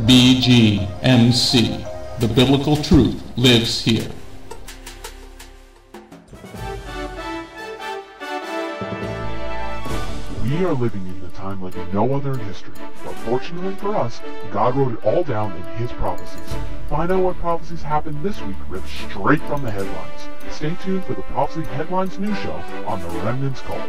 Bgmc. The biblical truth lives here. We are living in a time like no other in history, but fortunately for us, God wrote it all down in His prophecies. Find out what prophecies happened this week ripped straight from the headlines. Stay tuned for the Prophecy Headlines News Show on the Remnant's Call.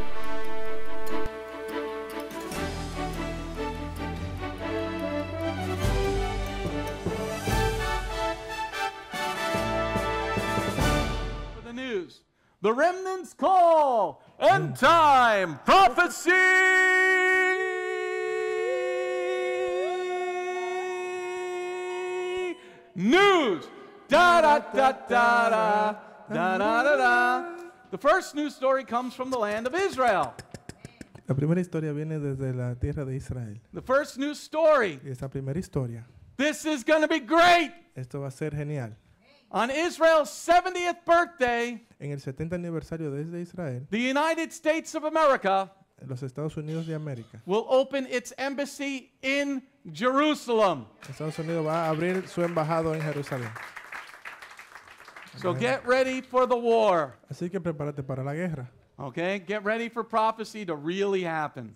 For the news, the Remnant's Call, End Time Prophecy News. Da da da da da da da da da. The first news story comes from the land of Israel. La primera historia viene desde la tierra de Israel. The first news story. Y esa primera historia, This is going to be great. esto va a ser genial. On Israel's 70th birthday, En el 70 aniversario desde Israel, the United States of America los Estados Unidos de América, will open its embassy in Jerusalem. Estados Unidos va a abrir su embajado en Jerusalén. So get ready for the war. Así que prepárate para la guerra. Okay? Get ready for prophecy to really happen.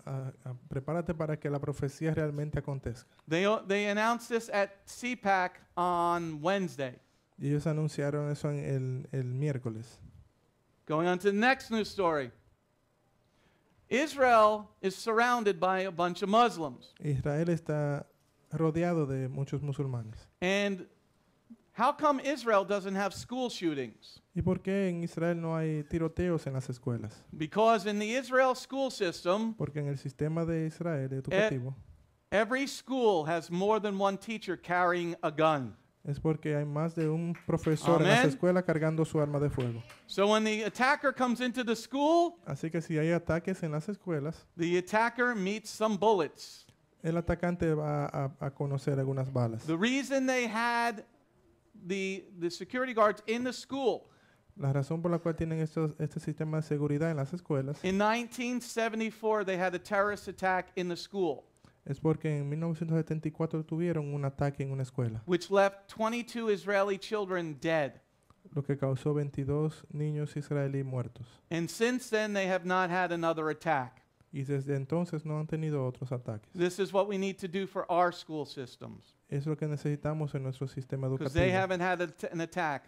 Prepárate para que la profecía realmente acontezca. They announced this at CPAC on Wednesday. Y ellos anunciaron eso en el miércoles. Going on to the next news story. Israel is surrounded by a bunch of Muslims. Israel está rodeado de muchos musulmanes. And how come Israel doesn't have school shootings? ¿Y por qué en Israel no hay tiroteos en las escuelas? Because in the Israel school system, Porque en el sistema de Israel educativo every school has more than one teacher carrying a gun. es porque hay más de un profesor en las Amén. escuelas cargando su arma de fuego. So when the attacker comes into the school, Así que si hay ataques en las escuelas, the attacker meets some bullets. el atacante va a conocer algunas balas. The reason they had the security guards in the school La razón por la cual tienen este sistema de seguridad en las escuelas in 1974, they had a terrorist attack in the school, es porque en 1974 tuvieron un ataque en una escuela, which left 22 Israeli children dead. lo que causó 22 niños israelíes muertos. And since then, they have not had another attack. Y desde entonces no han tenido otros ataques. This is what we need to do for our school systems, Es lo que necesitamos en nuestro sistema because they educativo, haven't had an attack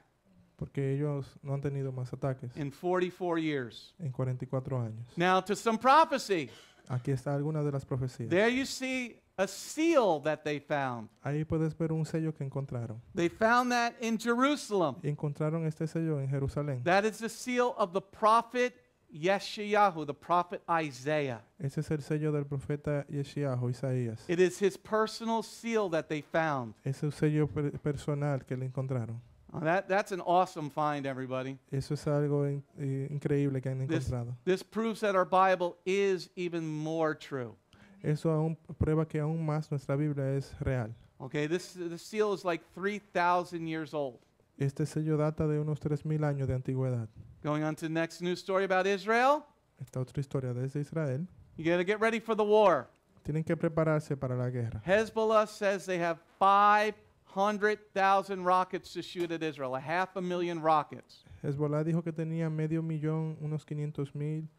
porque ellos no han tenido más ataques in 44 years. en 44 años. Now to some prophecy. Aquí está alguna de las profecías. There you see a seal that they found. Ahí puedes ver un sello que encontraron. They found that in Jerusalem. Encontraron este sello en Jerusalén. That is the seal of the prophet Yeshayahu, the prophet Isaiah. Ese es el sello del profeta Yeshayahu, Isaías. It is his personal seal that they found. Es un sello personal que le encontraron. Oh, that's an awesome find, everybody. Eso es algo increíble que han encontrado. This proves that our Bible is even more true. Eso aún prueba que aún más nuestra Biblia es real. Okay, the seal is like 3,000 years old. Este sello data de unos 3,000 años de antigüedad. Going on to the next news story about Israel. Esta otra historia desde Israel. You got to get ready for the war. Tienen que prepararse para la guerra. Hezbollah says they have 500,000 rockets to shoot at Israel, 500,000 rockets. Hezbollah dijo que tenía 500,000, unos 500,000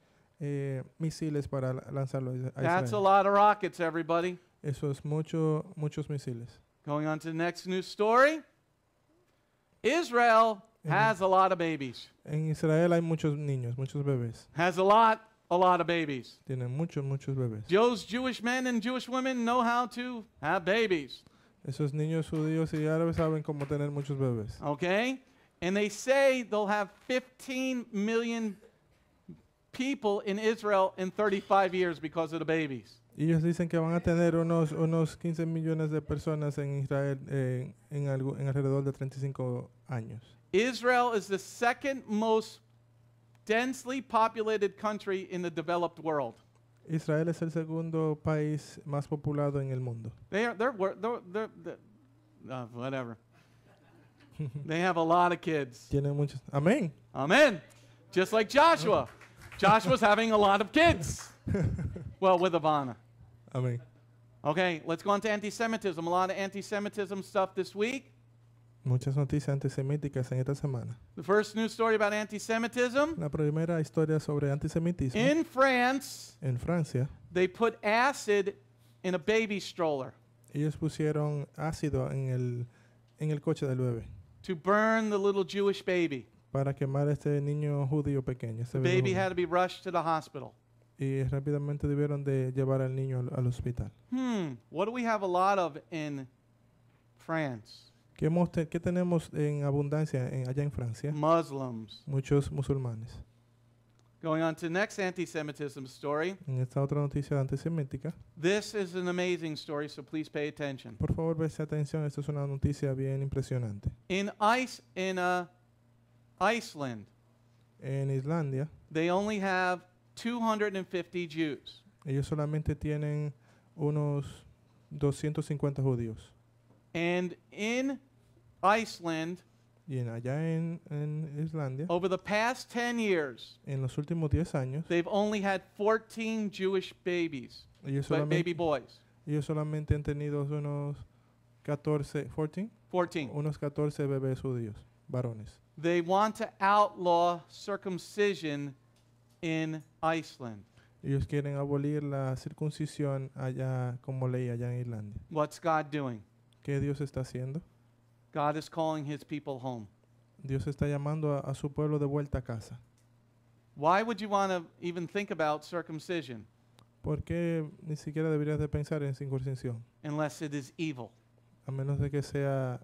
misiles para lanzarlo a That's a Israel. lot of rockets, everybody. Eso es muchos misiles. Going on to the next news story. Israel has a lot of babies. En Israel hay muchos niños, muchos bebés. Has a lot of babies. Tienen muchos bebés. Those Jewish men and Jewish women know how to have babies. Esos niños judíos y árabes saben cómo tener muchos bebés. Okay? And they say they'll have 15 million people in Israel in 35 years because of the babies. Y ellos dicen que van a tener unos 15 millones de personas en Israel en alrededor de 35 años. Israel is the second most densely populated country in the developed world. Israel es el segundo país más poblado en el mundo. Whatever. They have a lot of kids. Tienen muchos. Amén. Amen. Just like Joshua. Joshua's having a lot of kids. Well, with Ivana. Amén. Okay, let's go on to anti-Semitism. A lot of anti-Semitism stuff this week. Muchas noticias antisemíticas en esta semana. The first news story about anti-Semitism. La primera historia sobre antisemitismo. In France, En Francia, they put acid in a baby stroller ellos pusieron ácido en el coche del bebé to burn the little Jewish baby. para quemar a este niño judío pequeño. The Este bebé baby judío. had to be rushed to the hospital. Y rápidamente debieron de llevar al niño al hospital. What do we have a lot of in France? ¿Qué tenemos en abundancia allá en Francia? Muslims. Muchos musulmanes. Going on to the next anti-Semitism story. En esta otra noticia antisemítica, This is an amazing story, so please pay attention. por favor, preste atención, esto es una noticia bien impresionante. In Iceland, En Islandia, they only have 250 Jews. ellos solamente tienen unos 250 judíos. And in Iceland, Y allá en Islandia, over the past 10 years, en los últimos 10 años, they've only had 14 Jewish babies, ellos baby solamente, boys. ellos solamente han tenido unos 14 14. unos 14 bebés judíos, varones. They want to outlaw circumcision in Iceland. Ellos quieren abolir la circuncisión allá como ley allá en Islandia. What's God doing? ¿Qué Dios está haciendo? God is calling his people home. Dios está llamando a su pueblo de vuelta a casa. Why would you want to even think about circumcision ¿Por qué ni siquiera deberías de pensar en circuncisión? unless it is evil? A menos de que sea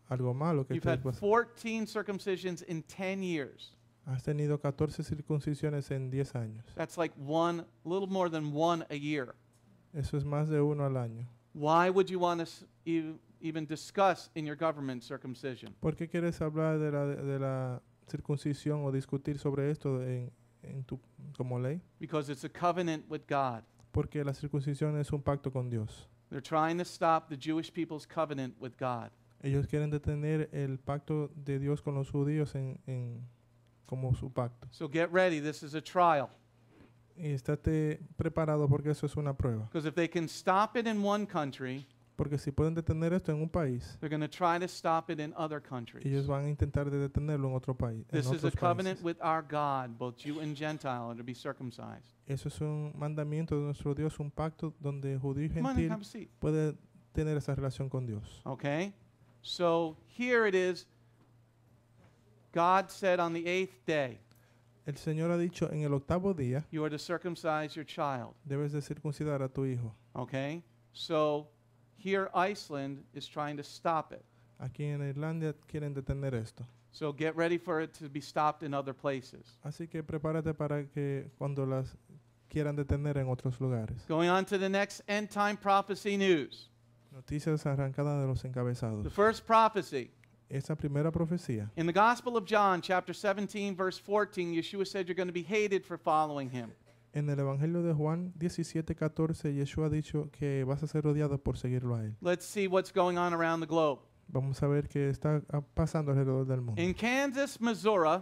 algo malo que You've tú had puedas- 14 circumcisions in 10 years. Has tenido 14 circuncisiones en 10 años. That's like a little more than one a year. Eso es más de uno al año. Why would you want to even discuss in your government circumcision? ¿Por qué quieres hablar de la circuncisión o discutir sobre esto como ley? Because it's a covenant with God. Porque la circuncisión es un pacto con Dios. They're trying to stop the Jewish people's covenant with God. Ellos quieren detener el pacto de Dios con los judíos como su pacto. So get ready, this is a trial. Y estate preparado porque eso es una prueba. Because if they can stop it in one country, Porque si pueden detener esto en un país, they're going to try to stop it in other ellos countries. van a intentar de detenerlo en otro país. En This is a otros covenant países. with our God, both Jew and Gentile, are to be circumcised. Eso es un mandamiento de nuestro Dios, un pacto donde judío y Come on and gentil have a seat. puede tener esa relación con Dios. Okay? So here it is. God said on the 8th day, El Señor ha dicho, en el 8º día you are to circumcise your child. debes de circuncidar a tu hijo. Okay? So here Iceland is trying to stop it. Aquí en Irlanda quieren detener esto. So get ready for it to be stopped in other places. Así que prepárate para que cuando las quieran detener en otros lugares. Going on to the next end time prophecy news. Noticias arrancadas de los The encabezados. first prophecy. Esa primera profecía. In the Gospel of John, chapter 17, verse 14, Yeshua said you're going to be hated for following him. En el Evangelio de Juan 17:14, Yeshua ha dicho que vas a ser odiado por seguirlo a él. Let's see what's going on around the globe. Vamos a ver qué está pasando alrededor del mundo. In Kansas, Missouri,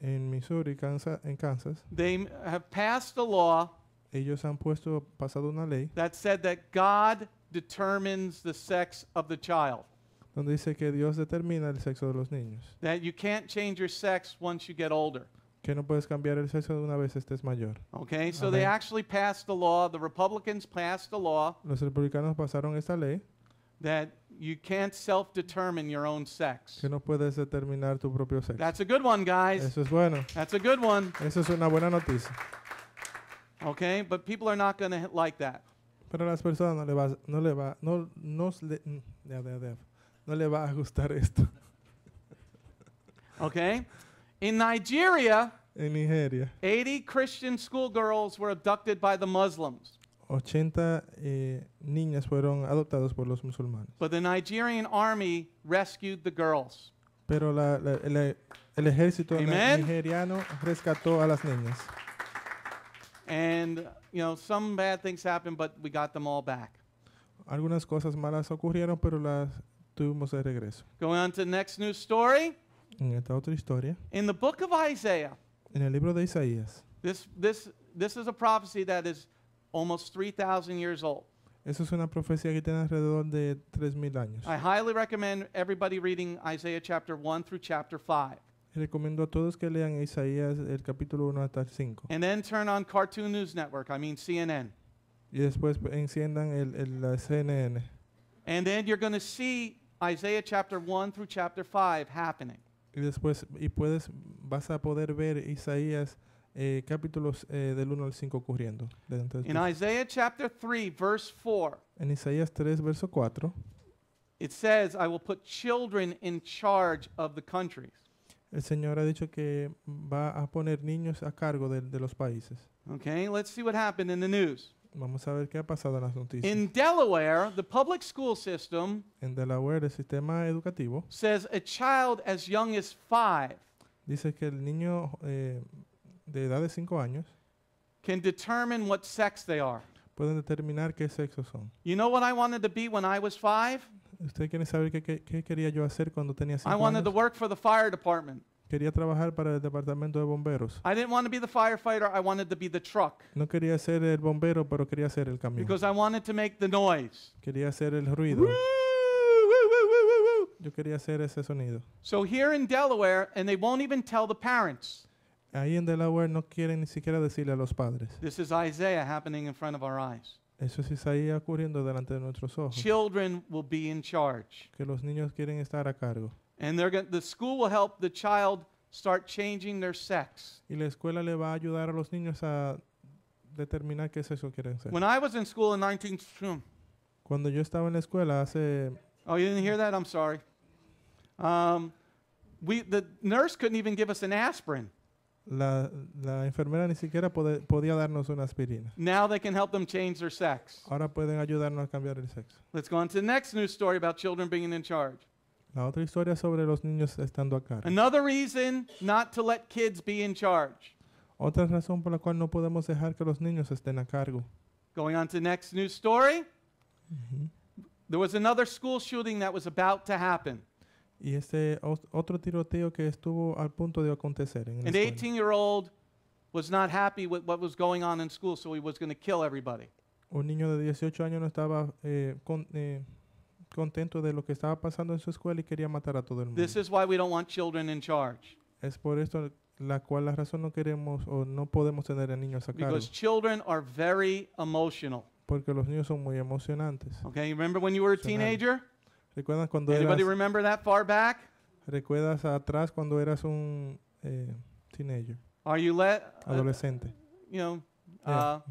En Missouri, en Kansas, they have passed a law ellos han pasado una ley that said that God determines the sex of the child. donde dice que Dios determina el sexo de los niños. That you can't change your sex once you get older. Que no puedes cambiar el sexo de una vez estés mayor. Okay, so they Amen. actually passed a law, the Republicans passed a law Los republicanos pasaron esta ley that you can't self-determine your own sex. que no puedes determinar tu propio sexo. That's a good one, guys. Eso es bueno. That's a good one. Eso es una buena noticia. Okay, but people are not going to like that. Pero a las personas no le va a gustar esto. Okay? In Nigeria, En Nigeria, 80 Christian schoolgirls were abducted by the Muslims. 80 niñas fueron adoptadas por los musulmanes. But the Nigerian army rescued the girls. Pero el ejército Amen. nigeriano rescató a las niñas. And, you know, some bad things happened, but we got them all back. Algunas cosas malas ocurrieron, pero las tuvimos de regreso. Going on to the next news story. En esta otra historia, In the book of Isaiah, en el libro de Isaías, this is a prophecy that is almost 3,000 years old. Eso es una profecía que tiene alrededor de 3,000 años. I highly recommend everybody reading Isaiah chapter 1 through chapter 5. Recomiendo a todos que lean Isaías el capítulo 1 hasta el 5. And then turn on Cartoon News Network, CNN. Y después enciendan la CNN. And then you're going to see Isaiah chapter 1 through chapter 5 happening. Y después vas a poder ver Isaías capítulos del 1 al 5 ocurriendo. In Isaiah chapter 3 verse 4, En Isaías 3 verso 4, it says, I will put children in charge of the countries. el Señor ha dicho que va a poner niños a cargo de los países. Okay, let's see what happened in the news. Vamos a ver qué ha pasado en las noticias. In Delaware, the public school system En Delaware, el sistema educativo says a child as young as 5 dice que el niño de edad de 5 años can determine what sex they are. pueden determinar qué sexo son. You know what I wanted to be when I was 5? ¿Usted quiere saber qué quería yo hacer cuando tenía 5 I wanted to años? work for the fire department. Quería trabajar para el departamento de bomberos. I didn't want to be the firefighter, I wanted to be the truck. No quería ser el bombero, pero quería ser el camión. Because I wanted to make the noise. Quería hacer el ruido. Woo, woo, woo, woo, woo. Yo quería hacer ese sonido. So here in Delaware, and they won't even tell the parents. Ahí en Delaware no quieren ni siquiera decirle a los padres. This is Isaiah happening in front of our eyes. Eso es Isaías ocurriendo delante de nuestros ojos. Children will be in charge. Que los niños quieren estar a cargo. And the school will help the child start changing their sex. Y la escuela le va a ayudar a los niños a determinar qué sexo quieren ser. When I was in school in Cuando yo estaba en la escuela hace... Oh, you didn't hear that? I'm sorry. The nurse couldn't even give us an aspirin. La enfermera ni siquiera podía darnos una aspirina. Now they can help them change their sex. Ahora pueden ayudarnos a cambiar el sexo. Let's go on to the next news story about children being in charge. La otra historia sobre los niños estando a cargo. Another reason not to let kids be in charge. Otra razón por la cual no podemos dejar que los niños estén a cargo. Going on to the next news story. There was another school shooting that was about to happen. Y otro tiroteo que estuvo al punto de acontecer en la An escuela. 18-year-old was not happy with what was going on in school, so he was going to kill everybody. Un niño de 18 años no estaba contento de lo que estaba pasando en su escuela y quería matar a todo el mundo. This is why we don't want children in charge. Es por esto la razón no queremos o no podemos tener a niños a cargo. Because children are very emotional. Porque los niños son muy emocionantes. Okay, remember when you were a teenager? ¿Recuerdas cuando Anybody remember that far back? ¿Recuerdas atrás cuando eras un teenager? Are you Adolescente. You know, Yeah.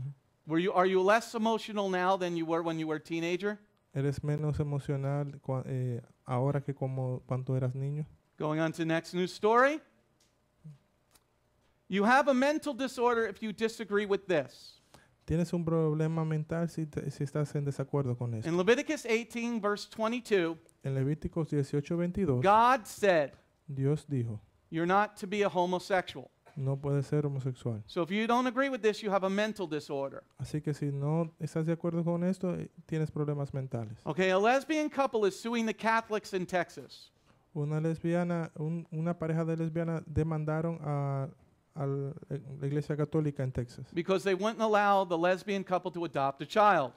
are you less emotional now than you were when you were a teenager? ¿Eres menos emocional ahora que como cuando eras niño? Going on to the next news story. You have a mental disorder if you disagree with this. Tienes un problema mental si estás en desacuerdo con eso. In Leviticus 18, verse 22, En Levíticos 18:22, God said, Dios dijo, you're not to be a homosexual. no puedes ser homosexual. So if you don't agree with this, you have a mental disorder. Así que si no estás de acuerdo con esto, tienes problemas mentales. Okay, a lesbian couple is suing the Catholics in Texas. Una pareja de lesbianas demandaron a la Iglesia Católica en Texas Because they wouldn't allow the lesbian couple to adopt a child.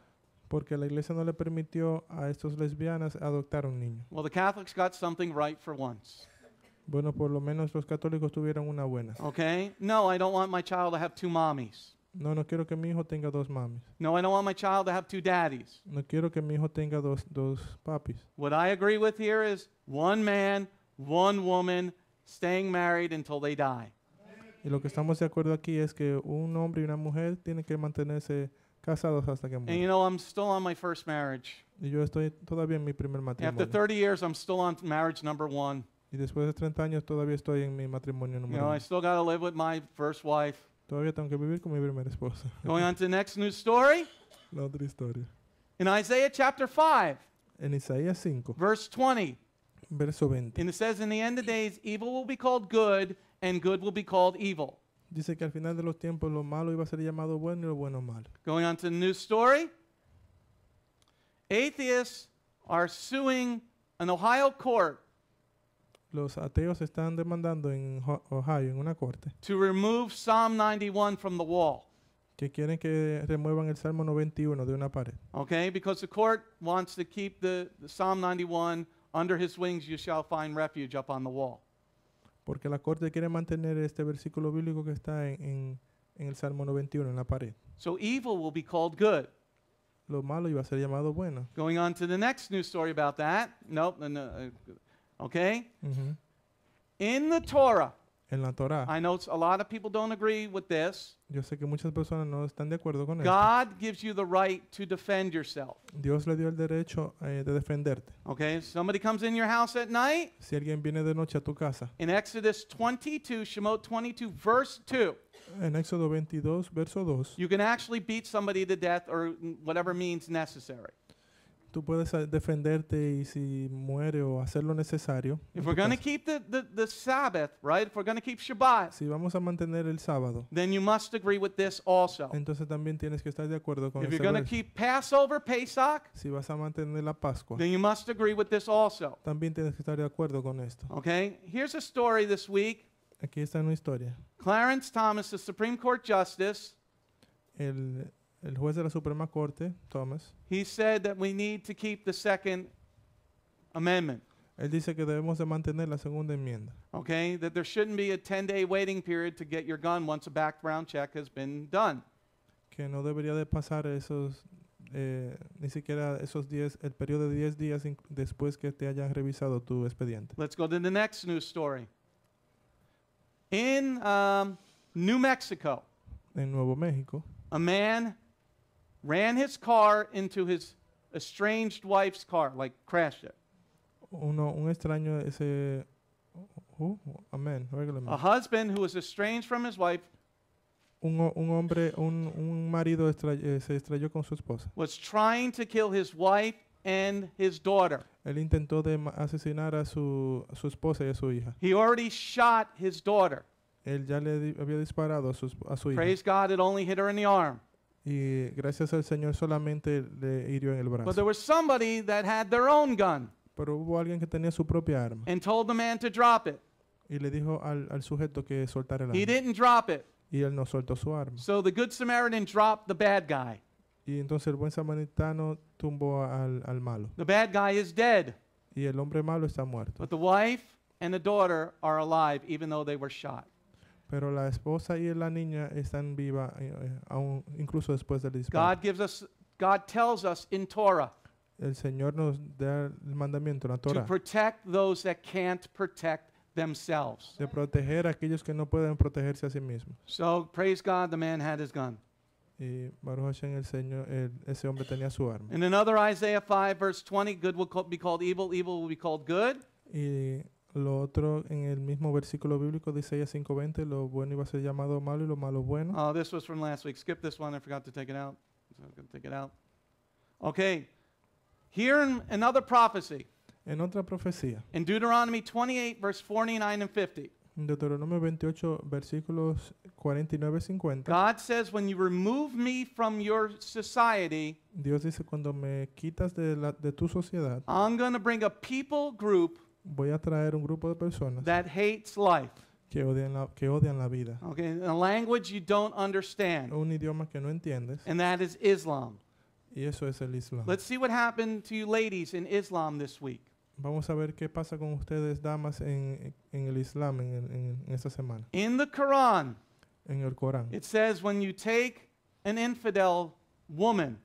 porque la iglesia no le permitió a estos lesbianas adoptar un niño. Well, the Catholics got something right for once. Bueno, por lo menos los católicos tuvieron una buena. Okay? No, I don't want my child to have two mommies. No quiero que mi hijo tenga dos mamis. No, I don't want my child to have two daddies. No quiero que mi hijo tenga dos papis. What I agree with here is one man, one woman staying married until they die. Y lo que estamos de acuerdo aquí es que un hombre y una mujer tienen que mantenerse casados hasta que And you mueran. know, I'm still on my first marriage. Y yo estoy todavía en mi primer After matrimonio. 30 years, I'm still on marriage number 1. Y después de 30 años todavía estoy en mi matrimonio You número know, I 1. still got to live with my first wife. Todavía tengo que vivir con mi primera esposa. Going on to the next news story. La otra historia. In Isaiah chapter 5, En Isaías 5, verse 20, verso 20, and it says, in the end of days, evil will be called good, and good will be called evil. dice que al final de los tiempos lo malo iba a ser llamado bueno y lo bueno malo. Going on to the news story. Atheists are suing an Ohio court Los ateos están demandando en Ohio, en una corte, to remove Psalm 91 from the wall. que quieren que remuevan el Salmo 91 de una pared. Okay, because the court wants to keep the Psalm 91, under his wings you shall find refuge, up on the wall. Porque la corte quiere mantener este versículo bíblico que está en el Salmo 91 en la pared. So evil will be called good. Lo malo iba a ser llamado bueno. Going on to the next news story about that. Nope. Okay. Ujú. In the Torah, En la Torá, I know a lot of people don't agree with this. yo sé que muchas personas no están de acuerdo con esto. God gives you the right to defend yourself. Dios le dio el derecho de defenderte. Okay, somebody comes in your house at night. Si alguien viene de noche a tu casa, In Exodus 22, Shemot 22, verse 2, en Éxodo 22, verso 2, you can actually beat somebody to death or whatever means necessary. tú puedes defenderte y si muere o hacer lo necesario. en If tu we're going to casa. keep the Sabbath, right? If we're going to keep Shabbat, Si vamos a mantener el sábado, then you must agree with this also. entonces también tienes que estar de acuerdo con If ese you're going to verso. keep Passover, Pesach, Si vas a mantener la Pascua, then you must agree with this also. también tienes que estar de acuerdo con esto. Okay? Here's a story this week. Aquí está una historia. Clarence Thomas, the Supreme Court Justice, El juez de la Suprema Corte, Thomas, he said that we need to keep the Second Amendment. él dice que debemos de mantener la segunda enmienda. Okay? That there shouldn't be a 10-day waiting period to get your gun once a background check has been done. Que no debería de pasar esos, ni siquiera esos 10, el periodo de 10 días después que te hayan revisado tu expediente. Let's go to the next news story. In New Mexico, En Nuevo México, a man ran his car into his estranged wife's car, like crashed it. un extraño ese... amén, regular man. A husband who was estranged from his wife Un marido se estrelló con su esposa. was trying to kill his wife and his daughter. Él intentó asesinar a su esposa y a su hija. He already shot his daughter. Él ya le había disparado a su hija. Praise God, it only hit her in the arm. Y gracias al Señor solamente le hirió en el But there brazo. was somebody that had their own gun Pero hubo alguien que tenía su propia arma and told the man to drop it. y le dijo al sujeto que soltara el He arma. didn't drop it. Y él no soltó su arma. So the Good Samaritan dropped the bad guy. Y entonces el buen samaritano tumbó al malo. The bad guy is dead, Y el hombre malo está muerto. but the wife and the daughter are alive even though they were shot. Pero la esposa y la niña están vivas aún incluso después del disparo. God tells us in Torah El Señor nos da el mandamiento en la to Torah protect those that can't protect themselves. de proteger a aquellos que no pueden protegerse a sí mismos. So praise God, the man had his gun. Y Baruch Hashem, el Señor, ese hombre tenía su arma. In another Isaiah 5 verse 20, good will be called evil, evil will be called good. Y lo otro en el mismo versículo bíblico de Isaías 5:20, lo bueno iba a ser llamado malo y lo malo bueno. Oh, this was from last week. Skip this one. I forgot to take it out. So I'm going to take it out. Okay. Here in another prophecy, En otra profecía, in Deuteronomy 28 verse 49 and 50, en Deuteronomio 28, versículos 49 y 50, God says, when you remove me from your society, Dios dice, cuando me quitas de tu sociedad, I'm going to bring a people group voy a traer un grupo de personas that hates life. que odian la vida. Okay, in a language you don't understand, Un idioma que no entiendes, and that is Islam. y eso es el Islam. Let's see what happened to you ladies in Islam this week. Vamos a ver qué pasa con ustedes, damas, en el Islam en esta semana. In the Quran, En el Corán. it says when you take an infidel woman,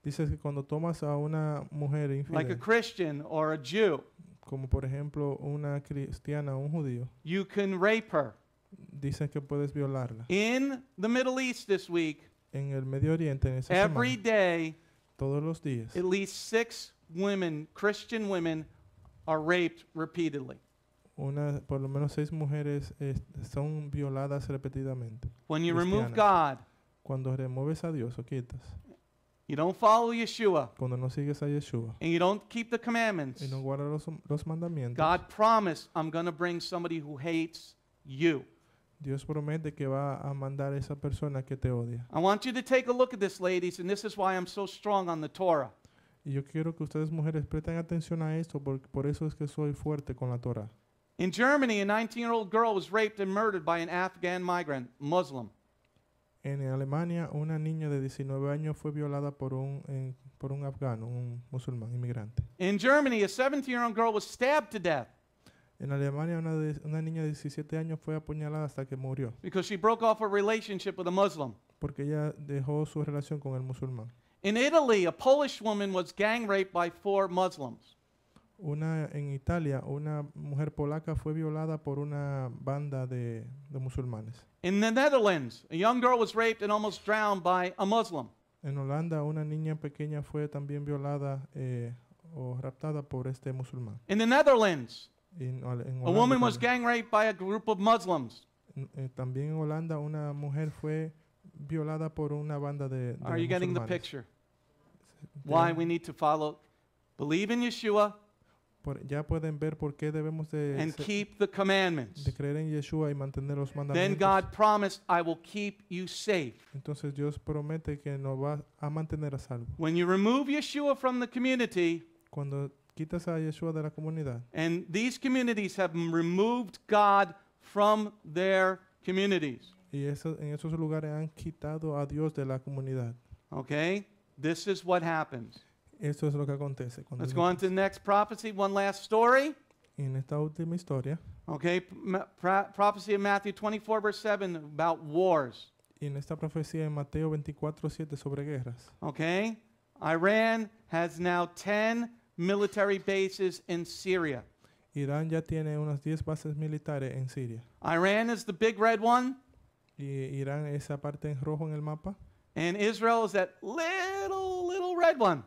Dice que cuando tomas a una mujer like a infiel, Christian or a Jew, como por ejemplo una cristiana o un judío, you can rape her. dicen que puedes violarla. In the Middle East this week, En el Medio Oriente, en esa every semana, day, todos los días, at least 6 women, Christian women, are raped repeatedly. por lo menos 6 mujeres son violadas repetidamente. When you remove Cristianas. God, Cuando remueves a Dios o quitas, you don't follow Yeshua, cuando no sigues a Yeshua and you don't keep the commandments, y no guardas los mandamientos, God promised, I'm going to bring somebody who hates you. Dios promete que va a mandar a esa persona que te odia. I want you to take a look at this, ladies, and this is why I'm so strong on the Torah. Y yo quiero que ustedes mujeres presten atención a esto, por eso es que soy fuerte con la Torah. In Germany, a 19-year-old girl was raped and murdered by an Afghan migrant, Muslim. En Alemania, una niña de 19 años fue violada por un afgano, un musulmán inmigrante. In Germany, a 17-year-old girl was stabbed to death En Alemania, una niña de 17 años fue apuñalada hasta que murió, because she broke off a relationship with a Muslim. porque ella dejó su relación con el musulmán. In Italy, a Polish woman was gang raped by 4 Muslims. En Italia, una mujer polaca fue violada por una banda de musulmanes. In the Netherlands, a young girl was raped and almost drowned by a Muslim. En Holanda, una niña pequeña fue también violada o raptada por este musulmán. In the Netherlands, En a Holanda woman was también. gang raped by a group of Muslims. También en Holanda, una mujer fue violada por una banda de Are you getting the musulmanes. picture? Why we need to believe in Yeshua Ya pueden ver por qué debemos and keep the commandments. de creer en Yeshua y mantener los Then mandamientos. God promised, I will keep you safe. Entonces Dios promete que nos va a mantener a salvo. When you remove Yeshua from the community, Cuando quitas a Yeshua de la comunidad, and these communities have removed God from their communities. y en esos lugares han quitado a Dios de la comunidad. Okay? This is what happens. Esto es lo que acontece. Cuando Let's go on to the next prophecy. One last story. en esta última historia, Okay? Prophecy of Matthew 24, verse 7 about wars. y en esta profecía en Mateo 24:7 sobre guerras. Okay? Iran has now 10 military bases in Syria. Irán ya tiene unas 10 bases militares en Siria. Iran is the big red one, Y Irán, esa parte en rojo en el mapa, and Israel is that little red one.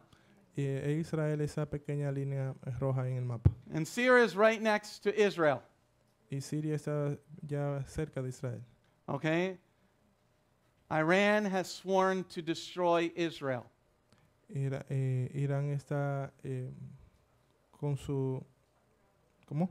y Israel, esa pequeña línea roja en el mapa. And Syria is right next to Israel. Y Siria está ya cerca de Israel. Okay? Iran has sworn to destroy Israel. Irán está con su... ¿Cómo?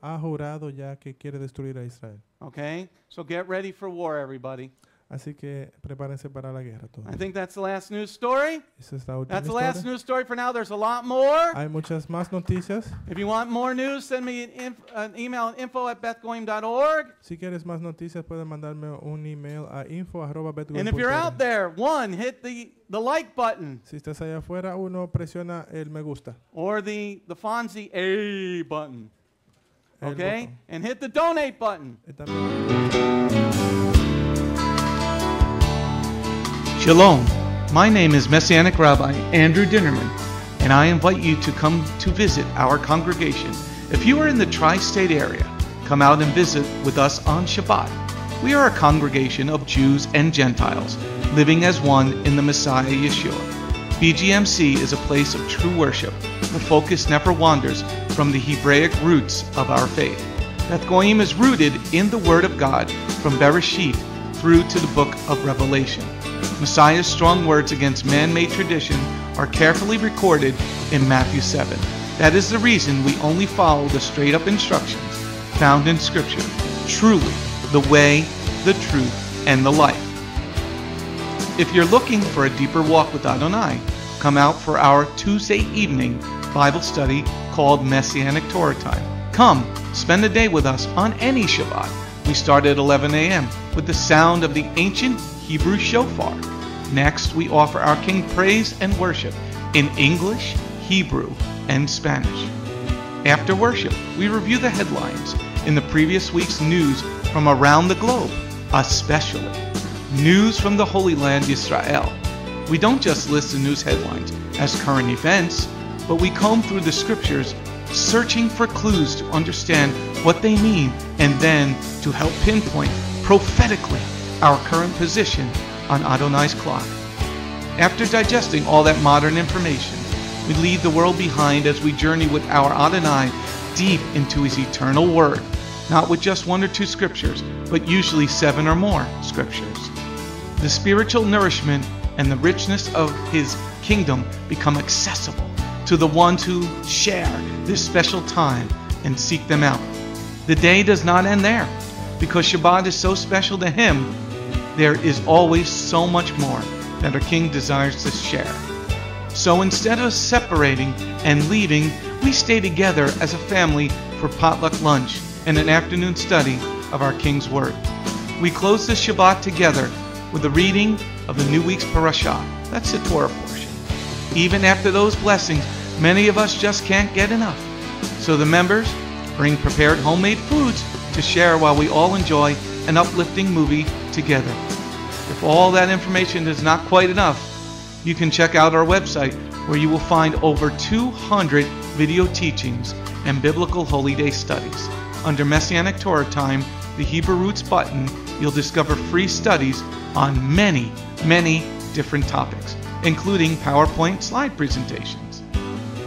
Ha jurado ya que quiere destruir a Israel. Okay? So get ready for war, everybody. Así que prepárense para la guerra todos. I think that's the last news story. Esa es la última That's the last historia. news story for now. There's a lot more. Hay muchas más noticias. If you want more news, send me an email at info@bethgoyim.org. Si quieres más noticias, pueden mandarme un email a info@bethgoyim.org. And if you're out there, hit the like button Si estás allá afuera, uno presiona el me gusta. or the Fonzie A button. El Okay? botón. And hit the donate button. También. Shalom. My name is Messianic Rabbi Andrew Dinnerman, and I invite you to come to visit our congregation. If you are in the tri-state area, come out and visit with us on Shabbat. We are a congregation of Jews and Gentiles, living as one in the Messiah Yeshua. Bgmc is a place of true worship. The focus never wanders from the Hebraic roots of our faith. Beth Goyim is rooted in the Word of God from Bereshit through to the book of Revelation. Messiah's strong words against man-made tradition are carefully recorded in Matthew 7. That is the reason we only follow the straight-up instructions found in Scripture. Truly, the way, the truth, and the life. If you're looking for a deeper walk with Adonai, come out for our Tuesday evening Bible study called Messianic Torah Time. Come, spend a day with us on any Shabbat. We start at 11 a.m. with the sound of the ancient Hebrew shofar. Next, we offer our King praise and worship in English, Hebrew, and Spanish. After worship, we review the headlines in the previous week's news from around the globe, especially news from the Holy Land, Israel. We don't just list the news headlines as current events, but we comb through the scriptures, searching for clues to understand what they mean and then to help pinpoint prophetically our current position on Adonai's clock. After digesting all that modern information, we leave the world behind as we journey with our Adonai deep into his eternal word, not with just 1 or 2 scriptures, but usually 7 or more scriptures. The spiritual nourishment and the richness of his kingdom become accessible to the ones who share this special time and seek them out. The day does not end there. Because Shabbat is so special to him, there is always so much more that our King desires to share. So instead of separating and leaving, we stay together as a family for potluck lunch and an afternoon study of our King's Word. We close the Shabbat together with the reading of the new week's parashah. That's the Torah portion. Even after those blessings, many of us just can't get enough. So the members bring prepared homemade foods to share while we all enjoy an uplifting movie together. If all that information is not quite enough, you can check out our website where you will find over 200 video teachings and biblical holy day studies. Under Messianic Torah Time, the Hebrew Roots button, you'll discover free studies on many different topics, including PowerPoint slide presentations.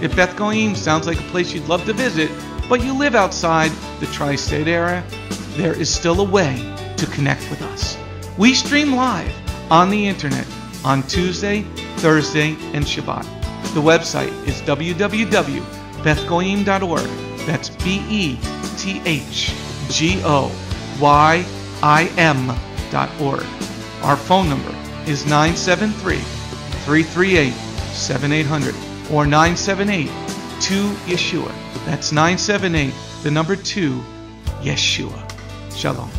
If Beth Goyim sounds like a place you'd love to visit, but you live outside the tri-state area, there is still a way to connect with us. We stream live on the internet on Tuesday, Thursday, and Shabbat. The website is www.bethgoyim.org. That's BETHGOYIM.org. Our phone number is 973-338-7800 or 978-2-YESHUA. That's 978, the number 2, Yeshua. Shalom.